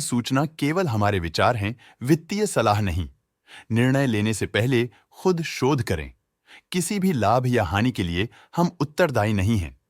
सूचना केवल हमारे विचार हैं, वित्तीय सलाह नहीं। निर्णय लेने से पहले खुद शोध करें। किसी भी लाभ या हानि के लिए हम उत्तरदायी नहीं हैं।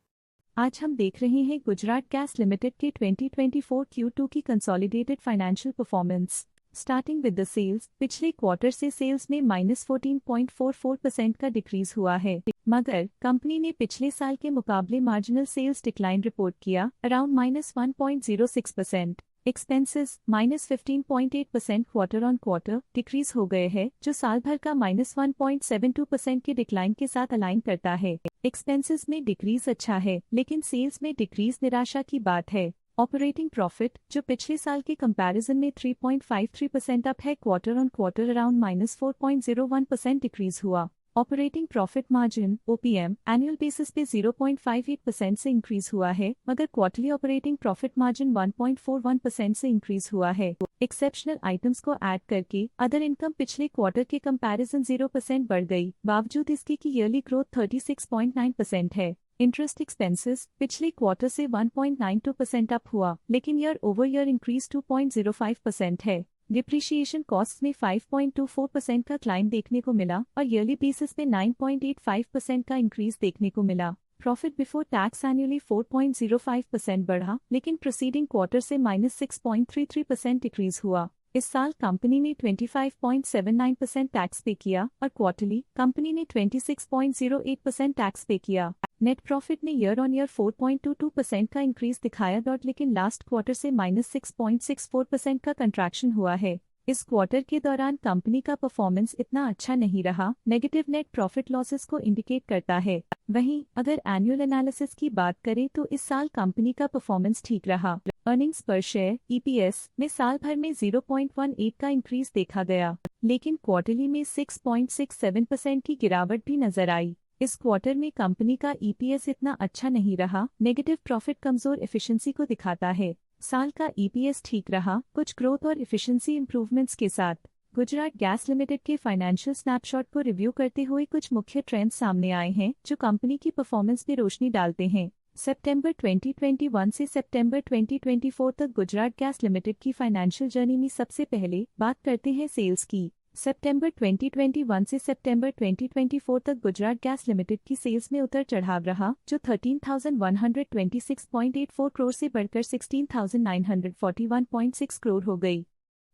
आज हम देख रहे हैं गुजरात गैस लिमिटेड के 2024 Q2 की consolidated financial performance. Starting with the sales, पिछले क्वार्टर से सेल्स में -14.44% का डिक्रीज हुआ है, मगर कंपनी ने पिछले साल के मुकाबले मार्जिनल सेल्स डिक्लाइन रिपोर्ट किया, around -1.06%। Expenses -15.8% quarter on quarter decrease हो गए हैं, जो साल भर का -1.72% के डिक्लाइन के साथ अलाइन करता है। एक्सपेंसेस में डिक्रीज अच्छा है, लेकिन सेल्स में डिक्रीज निराशा की बात है। ऑपरेटिंग प्रॉफिट, जो पिछले साल के कंपैरिजन में 3.53% अप है, quarter on quarter around -4.01% decrease हुआ। Operating profit margin OPM annual basis पे 0.58% से इंक्रीज हुआ है, मगर क्वार्टरली ऑपरेटिंग प्रॉफिट मार्जिन 1.41% से इंक्रीज हुआ है। एक्सेप्शनल आइटम्स को ऐड करके अदर इनकम पिछले क्वार्टर के कंपैरिजन 0% बढ़ गई, बावजूद इसके कि ईयरली ग्रोथ 36.9% है। इंटरेस्ट एक्सपेंसेस पिछले क्वार्टर से 1.92% अप हुआ, लेकिन ईयर ओवर ईयर इंक्रीज 2.05% है। डिप्रिशिएशन कॉस्ट में 5.24% का क्लाइम देखने को मिला और ईयरली बेसिस पे 9.85% का इंक्रीज देखने को मिला। प्रॉफिट बिफोर टैक्स एनुअली 4.05% बढ़ा, लेकिन प्रीसीडिंग क्वार्टर से -6.33% डिक्रीज हुआ। इस साल कंपनी ने 25.79% टैक्स पे किया और क्वार्टरली कंपनी ने 26.08% टैक्स पे किया। नेट प्रॉफिट ने ईयर ऑन ईयर 4.22% का इंक्रीज दिखाया, लेकिन लास्ट क्वार्टर से -6.64% का कंट्रैक्शन हुआ है। इस क्वार्टर के दौरान कंपनी का परफॉर्मेंस इतना अच्छा नहीं रहा, नेगेटिव नेट प्रॉफिट लॉसेस को इंडिकेट करता है। वहीं अगर एनुअल एनालिसिस की बात करें तो इस साल कंपनी का परफॉर्मेंस ठीक रहा। अर्निंग्स पर शेयर EPS में साल भर में 0.18 का इंक्रीज देखा गया, लेकिन क्वार्टरली में 6.67% की गिरावट भी नजर आई। इस क्वार्टर में कंपनी का EPS इतना अच्छा नहीं रहा, नेगेटिव प्रॉफिट कमजोर एफिशिएंसी को दिखाता है। साल का EPS ठीक रहा, कुछ ग्रोथ और एफिशिएंसी इंप्रूवमेंट्स के साथ। गुजरात गैस लिमिटेड के फाइनेंशियल स्नैपशॉट को रिव्यू करते हुए कुछ मुख्य ट्रेंड्स सामने आए हैं, जो कंपनी की परफॉर्मेंस पे रोशनी डालते हैं। सितंबर 2021 से सितंबर 2024 तक गुजरात गैस लिमिटेड की फाइनेंशियल जर्नी में सबसे पहले बात करते हैं सेल्स की। सितंबर 2021 से सितंबर 2024 तक गुजरात गैस लिमिटेड की सेल्स में उतर चढ़ाव रहा, जो 13,126.84 करोड़ से बढ़कर 16,941.6 करोड़ हो गई।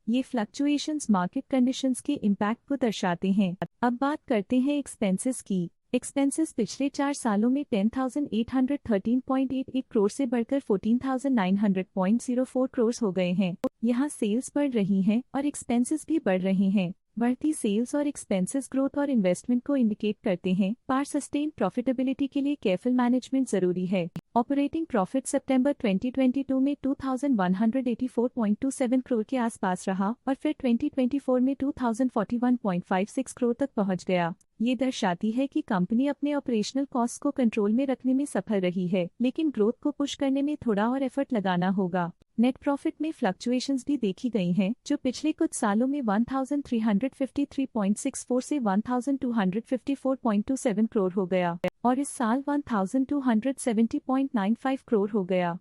ये फ्लक्चुएशंस मार्केट कंडीशंस के इम्पैक्ट को दर्शाते हैं। अब बात करते हैं एक्सपेंसेस की। एक्सपेंसेस पिछले 4 सालों में 10,813.88 करोड़ से बढ़कर 14,900.04 करोड़ हो गए हैं। यहाँ सेल्स बढ़ रही हैं और एक्सपेंसेस भी बढ़ रहे हैं। बढ़ती सेल्स और एक्सपेंसेस ग्रोथ और इन्वेस्टमेंट को इंडिकेट करते हैं, पर सस्टेन प्रॉफिटेबिलिटी के लिए केयरफुल मैनेजमेंट जरूरी है। ऑपरेटिंग प्रॉफिट सितंबर 2022 में 2,184.27 करोड़ के आसपास रहा और फिर 2024 में 2,041.56 करोड़ तक पहुंच गया। ये दर्शाती है कि कंपनी अपने ऑपरेशनल कॉस्ट को कंट्रोल में रखने में सफल रही है, लेकिन ग्रोथ को पुश करने में थोड़ा और एफर्ट लगाना होगा। नेट प्रॉफिट में फ्लक्चुएशंस भी देखी गई हैं, जो पिछले कुछ सालों में 1,353.64 से 1,254.27 करोड़ हो गया और इस साल 1,270.95 करोड़ हो गया।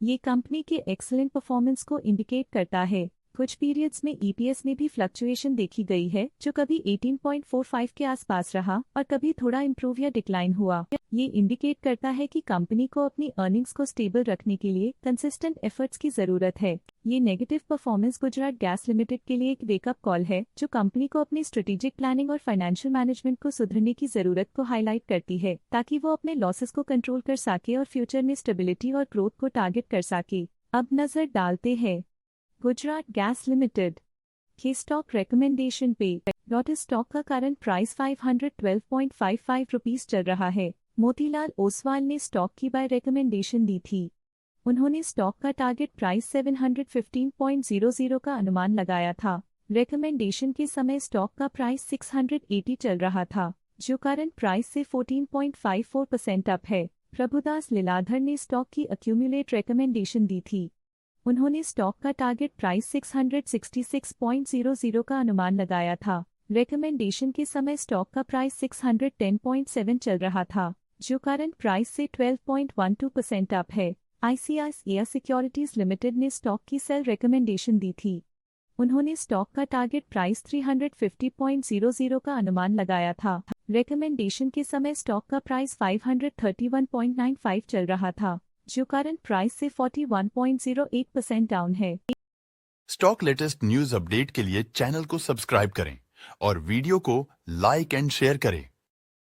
ये कंपनी के एक्सीलेंट परफॉर्मेंस को इंडिकेट करता है। कुछ पीरियड्स में EPS में भी फ्लक्चुएशन देखी गई है, जो कभी 18.45 के आसपास रहा और कभी थोड़ा इंप्रूव या डिक्लाइन हुआ। ये इंडिकेट करता है कि कंपनी को अपनी अर्निंग्स को स्टेबल रखने के लिए कंसिस्टेंट एफर्ट्स की जरूरत है। ये negative performance Gujarat gas limited के लिए एक वेकअप कॉल है, जो कंपनी को अपनी स्ट्रेटेजिक प्लानिंग और फाइनेंशियल मैनेजमेंट को सुधरने की जरूरत को हाईलाइट करती है, ताकि वो अपने लॉसेस को कंट्रोल कर सके और फ्यूचर में स्टेबिलिटी और ग्रोथ को टारगेट कर सके। अब नजर डालते हैं गुजरात गैस लिमिटेड के स्टॉक रिकमेंडेशन पे। डॉट स्टॉक का करंट प्राइस 512.55 रुपीस चल रहा है। मोतीलाल ओसवाल ने स्टॉक की बाय रिकमेंडेशन दी थी। उन्होंने स्टॉक का टारगेट प्राइस 715.00 का अनुमान लगाया था। रिकमेंडेशन के समय स्टॉक का प्राइस 680 चल रहा था, जो करंट प्राइस से 14.54% अप है। प्रभुदास लीलाधर ने स्टॉक की एक्यूमुलेट रिकमेंडेशन दी थी। उन्होंने स्टॉक का टारगेट प्राइस 666.00 का अनुमान लगाया था। रिकमेंडेशन के समय स्टॉक का प्राइस 610.7 चल रहा था, जो करंट प्राइस से 12.12% अप है। ICICI सिक्योरिटीज लिमिटेड ने स्टॉक की सेल रिकमेंडेशन दी थी। उन्होंने स्टॉक का टारगेट प्राइस 350.00 का अनुमान लगाया था। रिकमेंडेशन के समय स्टॉक का प्राइस 531.95 चल रहा था, जो करंट प्राइस से 41.08% डाउन है। स्टॉक लेटेस्ट न्यूज अपडेट के लिए चैनल को सब्सक्राइब करें और वीडियो को लाइक एंड शेयर करें।